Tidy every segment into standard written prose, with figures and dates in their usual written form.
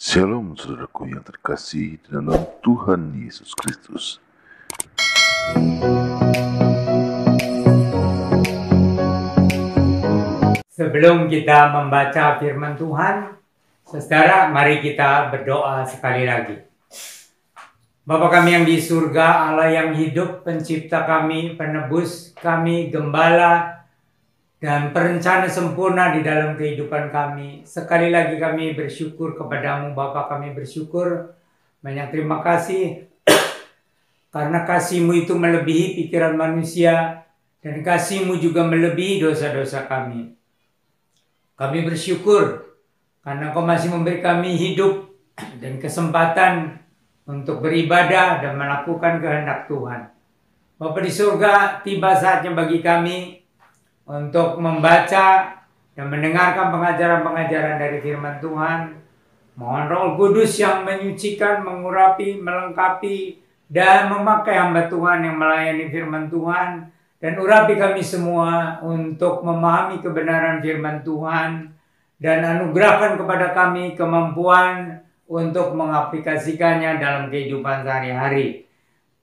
Shalom saudaraku yang terkasih di dalam Tuhan Yesus Kristus. Sebelum kita membaca firman Tuhan, saudara, mari kita berdoa sekali lagi. Bapa kami yang di surga, Allah yang hidup, pencipta kami, penebus kami, gembala, dan perencana sempurna di dalam kehidupan kami. Sekali lagi kami bersyukur kepadamu, Bapa, kami bersyukur. Banyak terima kasih karena kasih-Mu itu melebihi pikiran manusia dan kasih-Mu juga melebihi dosa-dosa kami. Kami bersyukur karena Kau masih memberi kami hidup dan kesempatan untuk beribadah dan melakukan kehendak Tuhan. Bapa di surga, tiba saatnya bagi kami untuk membaca dan mendengarkan pengajaran-pengajaran dari firman Tuhan. Mohon Roh Kudus yang menyucikan, mengurapi, melengkapi, dan memakai hamba Tuhan yang melayani firman Tuhan. Dan urapi kami semua untuk memahami kebenaran firman Tuhan. Dan anugerahkan kepada kami kemampuan untuk mengaplikasikannya dalam kehidupan sehari-hari.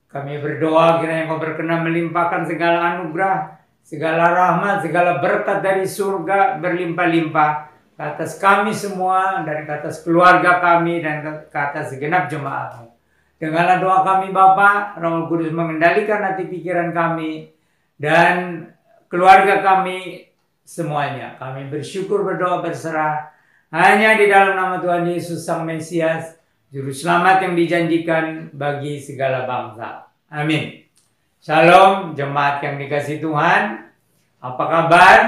Kami berdoa kiranya Kau berkenan melimpahkan segala anugerah, segala rahmat, segala berkat dari surga berlimpah-limpah ke atas kami semua, dan ke atas keluarga kami, dan ke atas segenap jemaat-Mu. Dengarlah doa kami Bapa, Roh Kudus mengendalikan hati pikiran kami dan keluarga kami semuanya. Kami bersyukur, berdoa, berserah hanya di dalam nama Tuhan Yesus Sang Mesias, Juru Selamat yang dijanjikan bagi segala bangsa. Amin. Shalom jemaat yang dikasihi Tuhan. Apa kabar?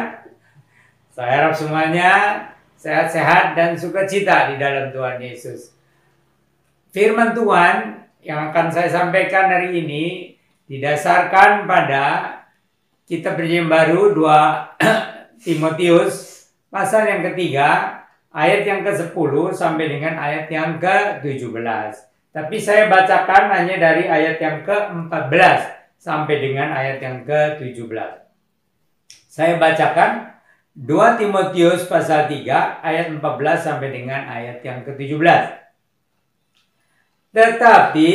Saya harap semuanya sehat-sehat dan sukacita di dalam Tuhan Yesus. Firman Tuhan yang akan saya sampaikan hari ini didasarkan pada kitab Perjanjian Baru 2 Timotius pasal yang ketiga, ayat yang ke-10 sampai dengan ayat yang ke-17. Tapi saya bacakan hanya dari ayat yang ke-14 sampai dengan ayat yang ke-17. Saya bacakan 2 Timotius pasal 3 ayat 14 sampai dengan ayat yang ke-17. Tetapi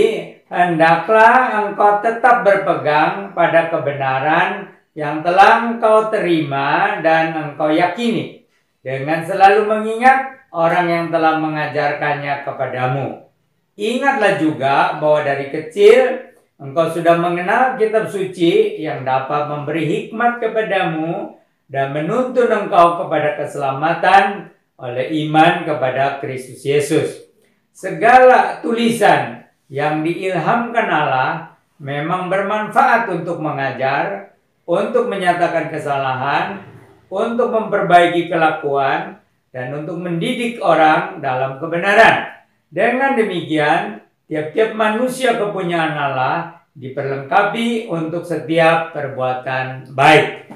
hendaklah engkau tetap berpegang pada kebenaran yang telah engkau terima dan engkau yakini, dengan selalu mengingat orang yang telah mengajarkannya kepadamu. Ingatlah juga bahwa dari kecil engkau sudah mengenal kitab suci yang dapat memberi hikmat kepadamu dan menuntun engkau kepada keselamatan oleh iman kepada Kristus Yesus. Segala tulisan yang diilhamkan Allah memang bermanfaat untuk mengajar, untuk menyatakan kesalahan, untuk memperbaiki kelakuan, dan untuk mendidik orang dalam kebenaran. Dengan demikian, tiap-tiap manusia kepunyaan Allah diperlengkapi untuk setiap perbuatan baik.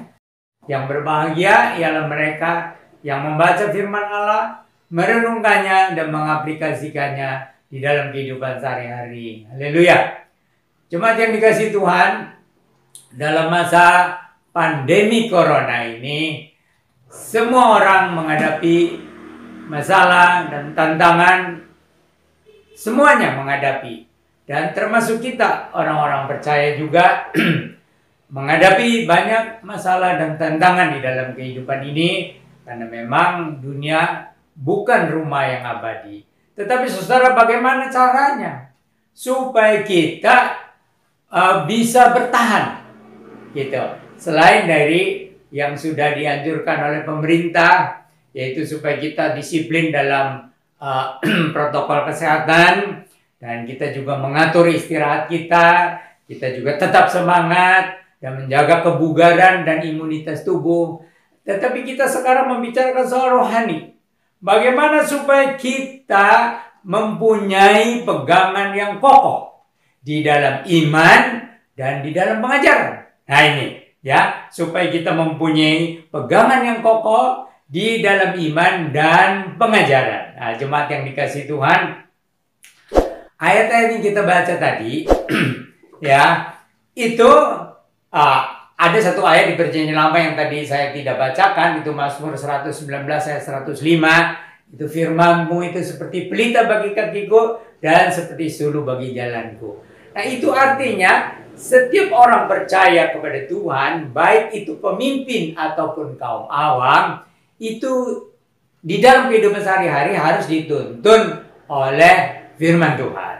Yang berbahagia ialah mereka yang membaca firman Allah, merenungkannya, dan mengaplikasikannya di dalam kehidupan sehari-hari. Haleluya. Jemaat yang dikasihi Tuhan, dalam masa pandemi corona ini, semua orang menghadapi masalah dan tantangan. Semuanya menghadapi, dan termasuk kita orang-orang percaya juga menghadapi banyak masalah dan tantangan di dalam kehidupan ini, karena memang dunia bukan rumah yang abadi. Tetapi saudara, bagaimana caranya supaya kita bisa bertahan gitu, selain dari yang sudah dianjurkan oleh pemerintah, yaitu supaya kita disiplin dalam protokol kesehatan, dan kita juga mengatur istirahat kita juga tetap semangat dan menjaga kebugaran dan imunitas tubuh. Tetapi kita sekarang membicarakan soal rohani. Bagaimana supaya kita mempunyai pegangan yang kokoh di dalam iman dan di dalam pengajaran. Nah ini ya, supaya kita mempunyai pegangan yang kokoh di dalam iman dan pengajaran. Nah, jemaat yang dikasihi Tuhan, ayat-ayat yang kita baca tadi, ya, itu ada satu ayat di Perjanjian Lama yang tadi saya tidak bacakan, itu Mazmur 119 ayat 105, Itu firman-Mu itu seperti pelita bagi kakiku dan seperti suluh bagi jalanku. Nah, itu artinya setiap orang percaya kepada Tuhan, baik itu pemimpin ataupun kaum awam, itu di dalam kehidupan sehari-hari harus dituntun oleh firman Tuhan.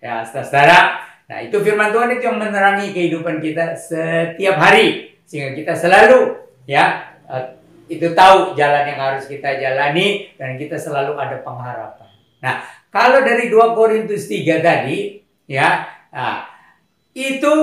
Ya, saudara. Nah, itu firman Tuhan itu yang menerangi kehidupan kita setiap hari, sehingga kita selalu itu tahu jalan yang harus kita jalani dan kita selalu ada pengharapan. Nah, kalau dari 2 Korintus 3 tadi, itu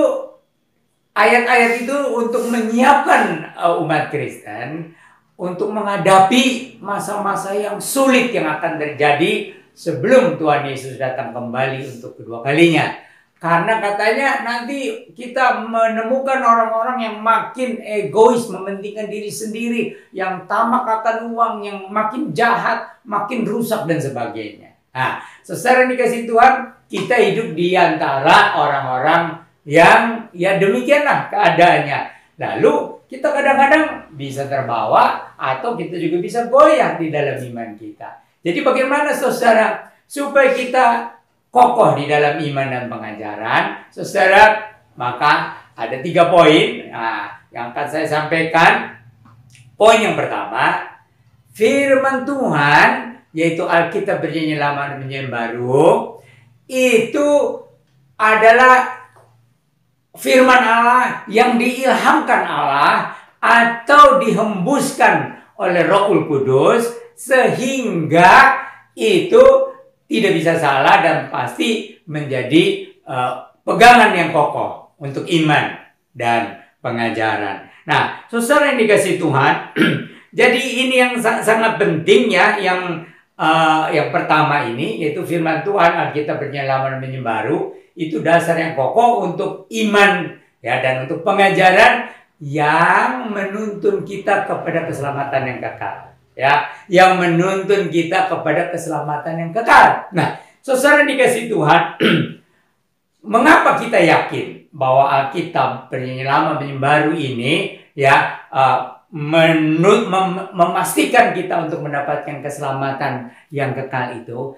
ayat-ayat itu untuk menyiapkan umat Kristen untuk menghadapi masa-masa yang sulit yang akan terjadi sebelum Tuhan Yesus datang kembali untuk kedua kalinya. Karena katanya nanti kita menemukan orang-orang yang makin egois, mementingkan diri sendiri, yang tamak akan uang, yang makin jahat, makin rusak dan sebagainya. Nah, secara dikasih Tuhan, kita hidup di antara orang-orang yang demikianlah keadaannya. Lalu kita kadang-kadang bisa terbawa atau kita juga bisa goyah di dalam iman kita. Jadi bagaimana saudara supaya kita kokoh di dalam iman dan pengajaran, saudara? Maka ada 3 poin yang akan saya sampaikan. Poin yang pertama, firman Tuhan, yaitu Alkitab Perjanjian Lama dan Perjanjian Baru, itu adalah firman Allah yang diilhamkan Allah atau dihembuskan oleh Roh Kudus, sehingga itu tidak bisa salah dan pasti menjadi pegangan yang kokoh untuk iman dan pengajaran. Nah, saudara yang dikasih Tuhan, jadi ini yang sangat penting ya, yang pertama ini yaitu firman Tuhan, Alkitab Perjanjian Lama dan Perjanjian Baru, itu dasar yang kokoh untuk iman ya, dan untuk pengajaran yang menuntun kita kepada keselamatan yang kekal. Ya, yang menuntun kita kepada keselamatan yang kekal. Nah, saudara dikasih Tuhan, mengapa kita yakin bahwa Alkitab Perjanjian Lama Perjanjian Baru ini ya memastikan kita untuk mendapatkan keselamatan yang kekal itu?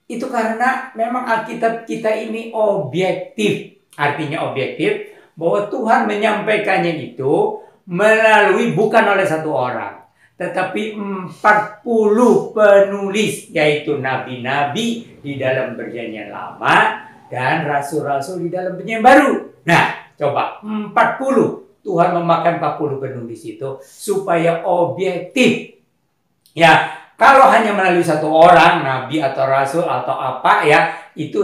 Itu karena memang Alkitab kita ini objektif. Artinya objektif bahwa Tuhan menyampaikannya itu melalui bukan oleh satu orang, tetapi 40 penulis, yaitu nabi-nabi di dalam Perjanjian Lama dan rasul-rasul di dalam Perjanjian Baru. Nah, coba 40. Tuhan memakan 40 penulis itu supaya objektif. Ya, kalau hanya melalui satu orang, nabi atau rasul atau apa ya, itu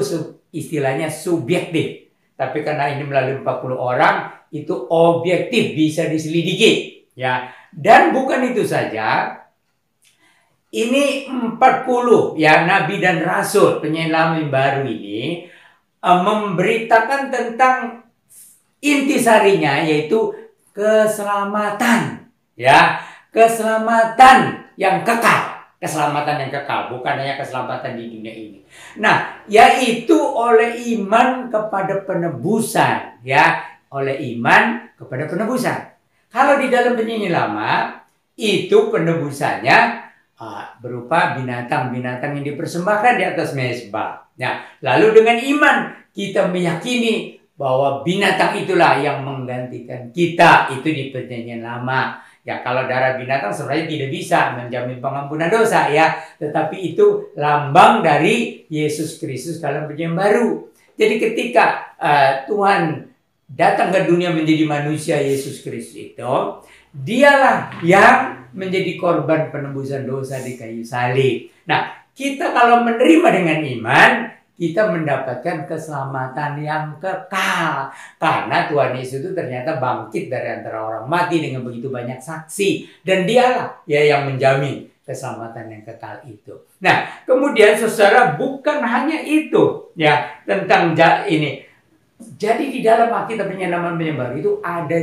istilahnya subjektif. Tapi karena ini melalui 40 orang, itu objektif, bisa diselidiki. Ya. Dan bukan itu saja, ini 40 ya nabi dan rasul Perjanjian Lama Baru ini memberitakan tentang intisarinya, yaitu keselamatan ya, keselamatan yang kekal, keselamatan yang kekal, bukan hanya keselamatan di dunia ini. Nah, yaitu oleh iman kepada penebusan ya, oleh iman kepada penebusan. Kalau di dalam Perjanjian Lama, itu penebusannya berupa binatang-binatang yang dipersembahkan di atas mezbah. Nah, lalu dengan iman kita meyakini bahwa binatang itulah yang menggantikan kita, itu di Perjanjian Lama. Ya, kalau darah binatang sebenarnya tidak bisa menjamin pengampunan dosa ya, tetapi itu lambang dari Yesus Kristus dalam Perjanjian Baru. Jadi ketika Tuhan datang ke dunia menjadi manusia, Yesus Kristus itu, dialah yang menjadi korban penebusan dosa di kayu salib. Nah, kita kalau menerima dengan iman, kita mendapatkan keselamatan yang kekal. Karena Tuhan Yesus itu ternyata bangkit dari antara orang mati dengan begitu banyak saksi. Dan dialah ya yang menjamin keselamatan yang kekal itu. Nah, kemudian saudara, bukan hanya itu ya tentang ini. Jadi di dalam Alkitab Perjanjian Lama Perjanjian Baru itu ada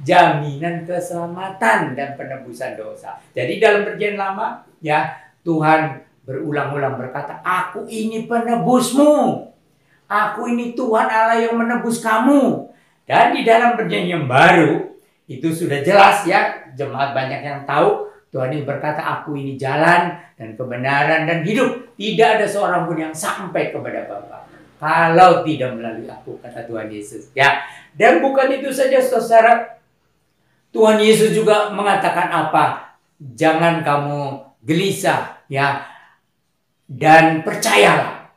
jaminan keselamatan dan penebusan dosa. Jadi dalam Perjanjian Lama ya, Tuhan berulang-ulang berkata, "Aku ini penebusmu. Aku ini Tuhan Allah yang menebus kamu." Dan di dalam Perjanjian Baru itu sudah jelas ya, jemaat banyak yang tahu Tuhan Yesus berkata, aku ini jalan dan kebenaran dan hidup. Tidak ada seorang pun yang sampai kepada Bapa kalau tidak melalui aku, kata Tuhan Yesus. Ya, dan bukan itu saja, saudara. Tuhan Yesus juga mengatakan apa? Jangan kamu gelisah, ya, dan percayalah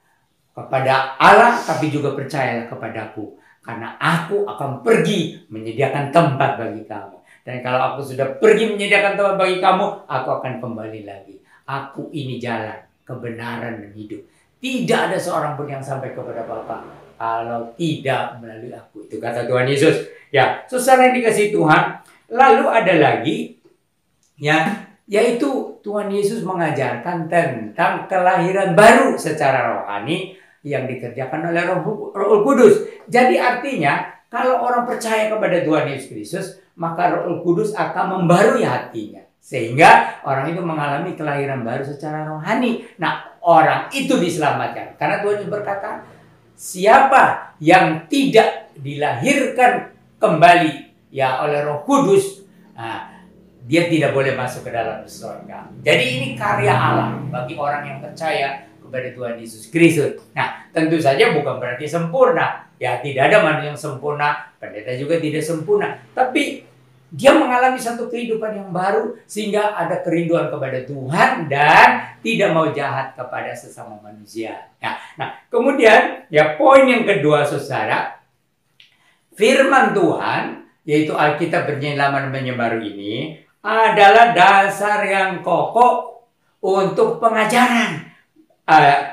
kepada Allah, tapi juga percayalah kepadaku, karena aku akan pergi menyediakan tempat bagi kamu. Dan kalau aku sudah pergi menyediakan tempat bagi kamu, aku akan kembali lagi. Aku ini jalan, kebenaran, dan hidup. Tidak ada seorang pun yang sampai kepada Bapa kalau tidak melalui aku. Itu kata Tuhan Yesus. Ya, saudara yang dikasihi Tuhan. Lalu ada lagi, ya, yaitu Tuhan Yesus mengajarkan tentang kelahiran baru secara rohani yang dikerjakan oleh Roh Kudus. Jadi artinya, kalau orang percaya kepada Tuhan Yesus Kristus, maka Roh Kudus akan membarui hatinya. Sehingga orang itu mengalami kelahiran baru secara rohani. Nah, orang itu diselamatkan. Karena Tuhan Yesus berkata, siapa yang tidak dilahirkan kembali ya oleh Roh Kudus, nah, dia tidak boleh masuk ke dalam surga. Jadi ini karya Allah bagi orang yang percaya kepada Tuhan Yesus Kristus. Nah, tentu saja bukan berarti sempurna. Ya, tidak ada manusia yang sempurna, pendeta juga tidak sempurna. Tapi dia mengalami satu kehidupan yang baru sehingga ada kerinduan kepada Tuhan dan tidak mau jahat kepada sesama manusia. Nah, kemudian ya poin yang kedua, saudara, firman Tuhan, yaitu Alkitab Perjanjian Lama dan Perjanjian Baru ini adalah dasar yang kokoh untuk pengajaran.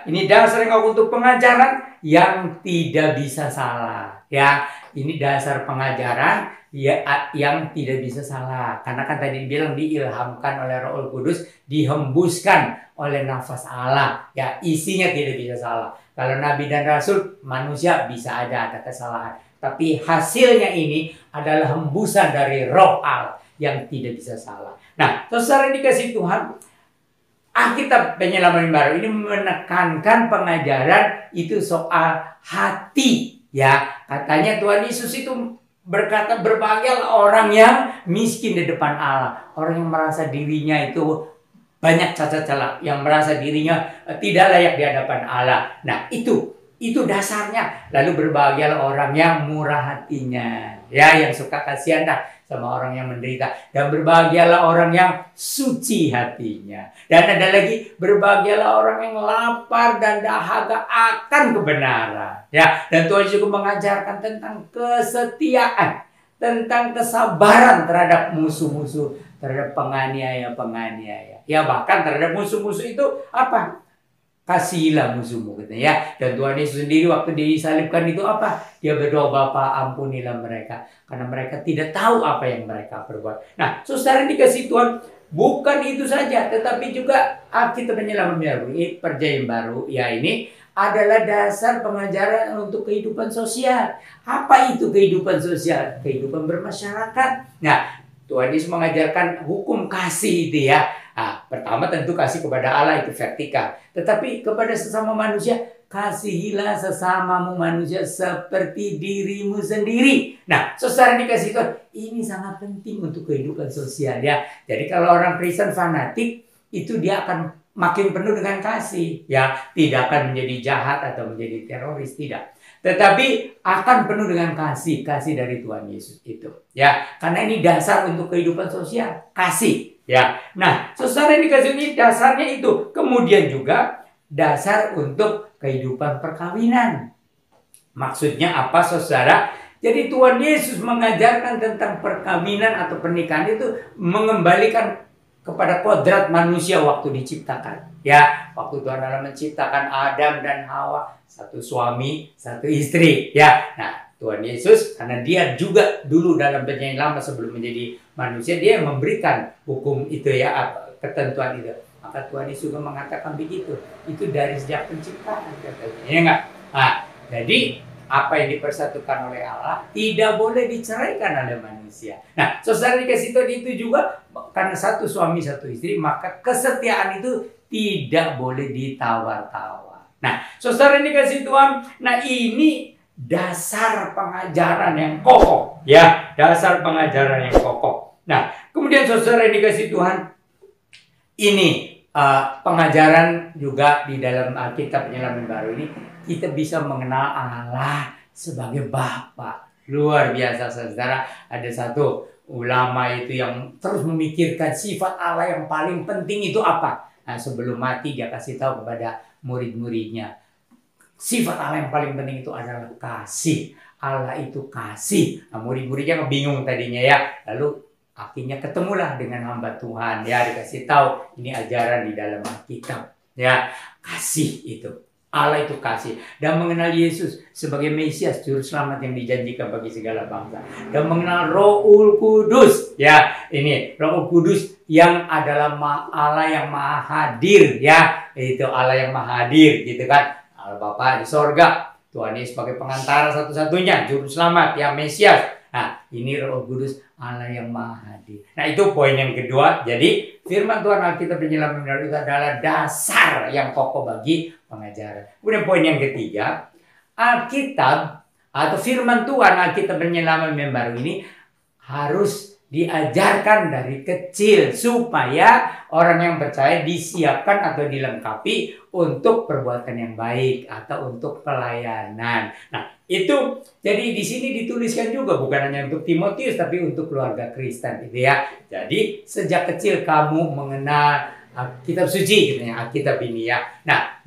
Ini dasar yang kokoh untuk pengajaran yang tidak bisa salah. Ya, ini dasar pengajaran ya, yang tidak bisa salah. Karena kan tadi dibilang diilhamkan oleh Roh Kudus, dihembuskan oleh nafas Allah. Ya, isinya tidak bisa salah. Kalau Nabi dan Rasul, manusia bisa aja ada kesalahan. Tapi hasilnya ini adalah hembusan dari Roh Allah yang tidak bisa salah. Nah, saudara dikasih Tuhan, Alkitab Penyelaman Baru ini menekankan pengajaran itu soal hati. Ya, katanya Tuhan Yesus itu berkata, berbahagialah orang yang miskin di depan Allah. Orang yang merasa dirinya itu banyak cacat celah, yang merasa dirinya tidak layak di hadapan Allah. Nah, itu dasarnya. Lalu berbahagialah orang yang murah hatinya, ya, yang suka kasihan dah sama orang yang menderita. Dan berbahagialah orang yang suci hatinya. Dan ada lagi, berbahagialah orang yang lapar dan dahaga akan kebenaran. Ya, dan Tuhan juga mengajarkan tentang kesetiaan, tentang kesabaran terhadap musuh-musuh, terhadap penganiaya-penganiaya. Ya, bahkan terhadap musuh-musuh itu apa? Kasihilah musuhmu, katanya ya. Dan Tuhan Yesus sendiri waktu disalibkan itu apa? Dia berdoa, Bapa ampunilah mereka, karena mereka tidak tahu apa yang mereka perbuat. Nah, saudara dikasih Tuhan, bukan itu saja, tetapi juga Alkitab Penyelaman Baru, Perjanjian Baru, ya, ini adalah dasar pengajaran untuk kehidupan sosial. Apa itu kehidupan sosial? Kehidupan bermasyarakat. Nah, Tuhan Yesus mengajarkan hukum kasih itu ya. Nah, pertama tentu kasih kepada Allah itu vertikal. Tetapi kepada sesama manusia, kasihilah sesamamu manusia seperti dirimu sendiri. Nah, saudara dikasih Tuhan, ini sangat penting untuk kehidupan sosial ya. Jadi kalau orang Kristen fanatik, itu dia akan makin penuh dengan kasih. Ya, tidak akan menjadi jahat atau menjadi teroris, tidak. Tetapi akan penuh dengan kasih dari Tuhan Yesus itu. Ya, karena ini dasar untuk kehidupan sosial, kasih. Ya, nah, saudara yang dikasih ini dasarnya itu. Kemudian juga dasar untuk kehidupan perkawinan. Maksudnya apa, saudara? Jadi Tuhan Yesus mengajarkan tentang perkawinan atau pernikahan itu mengembalikan kepada kodrat manusia waktu diciptakan. Ya, waktu Tuhan Allah menciptakan Adam dan Hawa, satu suami, satu istri. Ya, nah, Tuhan Yesus, karena dia juga dulu dalam Perjanjian Lama sebelum menjadi manusia, dia yang memberikan hukum itu ya, ketentuan itu. Maka Tuhan Yesus juga mengatakan begitu. Itu dari sejak penciptaan, katanya. Ya enggak? Nah, jadi apa yang dipersatukan oleh Allah tidak boleh diceraikan oleh manusia. Nah, saudara dikasih Tuhan itu juga, karena satu suami satu istri, maka kesetiaan itu tidak boleh ditawar-tawar. Nah, saudara dikasih Tuhan, nah ini dasar pengajaran yang kokoh, ya, dasar pengajaran yang kokoh. Nah, kemudian saudara yang dikasih Tuhan, ini pengajaran juga di dalam Alkitab Penyelaman Baru ini, kita bisa mengenal Allah sebagai Bapa. Luar biasa, saudara. Ada satu ulama itu yang terus memikirkan sifat Allah yang paling penting itu apa. Nah, sebelum mati dia kasih tahu kepada murid-muridnya, sifat Allah yang paling penting itu adalah kasih. Allah itu kasih. Nah, murid-muridnya bingung tadinya ya. Lalu akhirnya ketemulah dengan hamba Tuhan. Ya, dikasih tahu ini ajaran di dalam Alkitab. Ya, kasih itu. Allah itu kasih. Dan mengenal Yesus sebagai Mesias, juru selamat yang dijanjikan bagi segala bangsa. Dan mengenal Rohul Kudus. Ya, ini Rohul Kudus yang adalah Allah yang maha hadir. Ya, itu Allah yang maha hadir gitu kan. Allah Bapa di sorga. Tuhan Yesus sebagai pengantara satu-satunya, juru selamat, ya Mesias. Nah, ini Roh Kudus, Allah yang maha hadir. Nah, itu poin yang kedua. Jadi, firman Tuhan Alkitab Penyelaman Baru itu adalah dasar yang kokoh bagi pengajaran. Kemudian poin yang ketiga, Alkitab atau firman Tuhan Alkitab Penyelaman Baru ini harus diajarkan dari kecil supaya orang yang percaya disiapkan atau dilengkapi untuk perbuatan yang baik atau untuk pelayanan. Nah, itu jadi di sini dituliskan juga bukan hanya untuk Timotius tapi untuk keluarga Kristen gitu ya. Jadi sejak kecil kamu mengenal kitab suci gitu ya, Alkitab ini ya. Nah,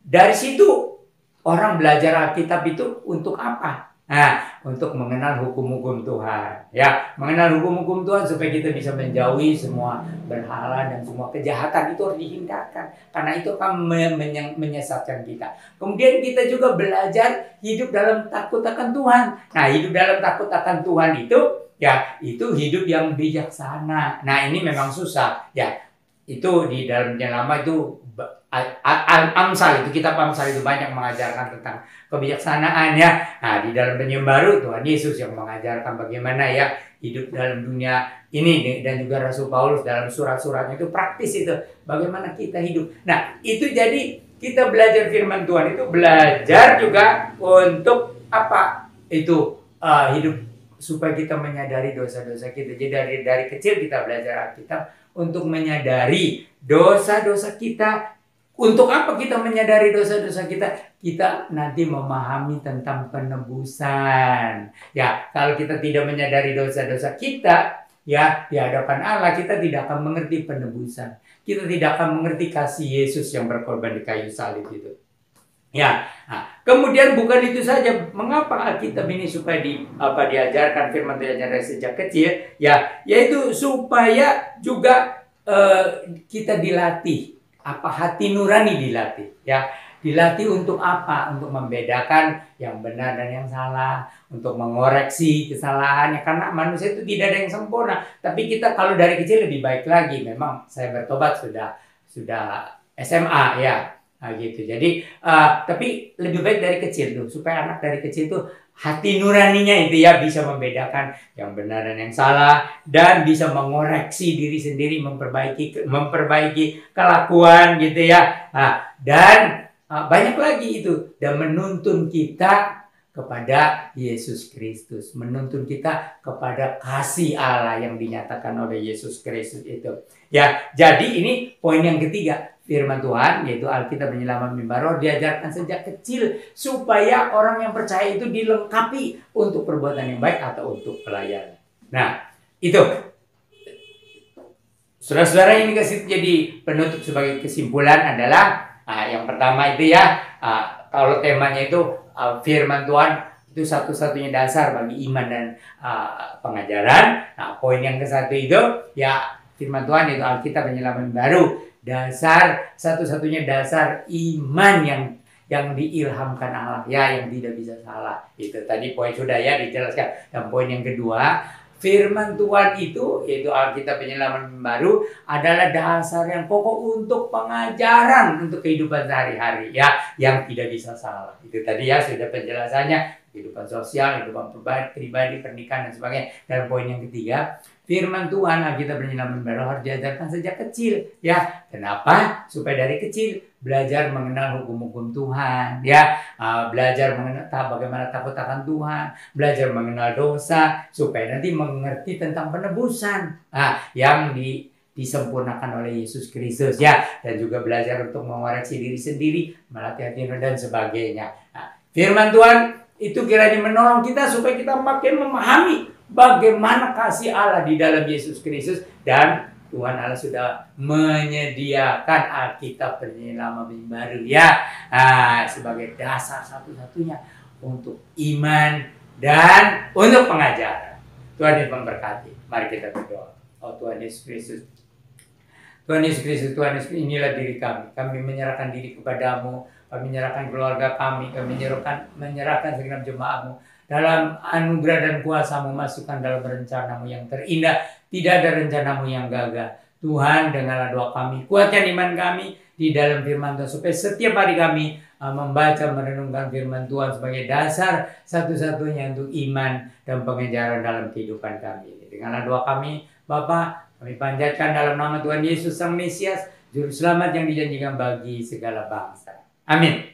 dari situ orang belajar Alkitab itu untuk apa? Nah, untuk mengenal hukum-hukum Tuhan. Ya, mengenal hukum-hukum Tuhan supaya kita bisa menjauhi semua berhala dan semua kejahatan itu harus dihindarkan. Karena itu akan menyesatkan kita. Kemudian kita juga belajar hidup dalam takut akan Tuhan. Nah, hidup dalam takut akan Tuhan itu, ya, itu hidup yang bijaksana. Nah, ini memang susah. Ya, itu di dalam yang lama itu Amsal itu, kitab Amsal itu banyak mengajarkan tentang kebijaksanaan ya. Nah, di dalam Penyelaman Baru Tuhan Yesus yang mengajarkan bagaimana ya hidup dalam dunia ini, dan juga Rasul Paulus dalam surat-suratnya itu praktis itu bagaimana kita hidup. Nah, itu jadi kita belajar firman Tuhan itu belajar juga untuk apa? Itu hidup supaya kita menyadari dosa-dosa kita. Jadi dari kecil kita belajar Alkitab untuk menyadari dosa-dosa kita. Untuk apa kita menyadari dosa-dosa kita? Kita nanti memahami tentang penebusan. Ya, kalau kita tidak menyadari dosa-dosa kita, ya, di hadapan Allah kita tidak akan mengerti penebusan. Kita tidak akan mengerti kasih Yesus yang berkorban di kayu salib itu. Ya, nah, kemudian bukan itu saja. Mengapa Alkitab ini supaya diajarkan firman Tuhan dari sejak kecil? Ya, yaitu supaya juga kita dilatih. Hati nurani dilatih, ya. Dilatih untuk apa? Untuk membedakan yang benar dan yang salah, untuk mengoreksi kesalahannya. Karena manusia itu tidak ada yang sempurna. Tapi kita kalau dari kecil lebih baik lagi. Memang saya bertobat sudah SMA ya, gitu. Jadi tapi lebih baik dari kecil tuh, supaya anak dari kecil tuh hati nuraninya itu ya bisa membedakan yang benar dan yang salah, dan bisa mengoreksi diri sendiri, memperbaiki kelakuan gitu ya. Nah, dan banyak lagi itu, dan menuntun kita kepada Yesus Kristus, menuntun kita kepada kasih Allah yang dinyatakan oleh Yesus Kristus itu. Ya, jadi ini poin yang ketiga. Firman Tuhan, yaitu Alkitab Penyelaman Baru, diajarkan sejak kecil supaya orang yang percaya itu dilengkapi untuk perbuatan yang baik atau untuk pelayanan. Nah, itu. Saudara-saudara, ini jadi penutup sebagai kesimpulan adalah yang pertama itu ya, kalau temanya itu firman Tuhan itu satu-satunya dasar bagi iman dan pengajaran. Nah, poin yang ke-1 itu ya firman Tuhan itu Alkitab Penyelaman Baru. Dasar, satu-satunya dasar iman yang diilhamkan Allah, ya, yang tidak bisa salah. Itu tadi poin sudah ya dijelaskan. Dan poin yang kedua, firman Tuhan itu, yaitu Alkitab Penyelaman Baru, adalah dasar yang pokok untuk pengajaran untuk kehidupan sehari-hari, ya, yang tidak bisa salah. Itu tadi ya sudah penjelasannya, kehidupan sosial, kehidupan pribadi, pernikahan dan sebagainya. Dan poin yang ketiga, firman Tuhan Alkitab Penyelaman Baru harus diajarkan sejak kecil, ya. Kenapa? Supaya dari kecil belajar mengenal hukum-hukum Tuhan, ya. Belajar mengenal bagaimana takut akan Tuhan, belajar mengenal dosa, supaya nanti mengerti tentang penebusan, yang disempurnakan oleh Yesus Kristus ya, dan juga belajar untuk mengoreksi diri sendiri, melatih hati dan sebagainya. Nah, firman Tuhan itu kiranya menolong kita supaya kita makin memahami bagaimana kasih Allah di dalam Yesus Kristus, dan Tuhan Allah sudah menyediakan Alkitab penyelamat baru ya, sebagai dasar satu-satunya untuk iman dan untuk pengajaran. Tuhan Yesus memberkati. Mari kita berdoa. Oh Tuhan Yesus Kristus, Tuhan Yesus Kristus, Tuhan Yesus, inilah diri kami. Kami menyerahkan diri kepadamu. Kami menyerahkan keluarga kami. Kami menyerahkan segenap jemaatmu. Dalam anugerah dan kuasa-Mu, masukkan dalam rencana-Mu yang terindah. Tidak ada rencana-Mu yang gagal. Tuhan, dengarlah doa kami. Kuatkan iman kami di dalam firman Tuhan. Supaya setiap hari kami membaca, merenungkan firman Tuhan sebagai dasar satu-satunya untuk iman dan pengejaran dalam kehidupan kami. Dengarlah doa kami, Bapa. Kami panjatkan dalam nama Tuhan Yesus Sang Mesias, Juru Selamat yang dijanjikan bagi segala bangsa. Amin.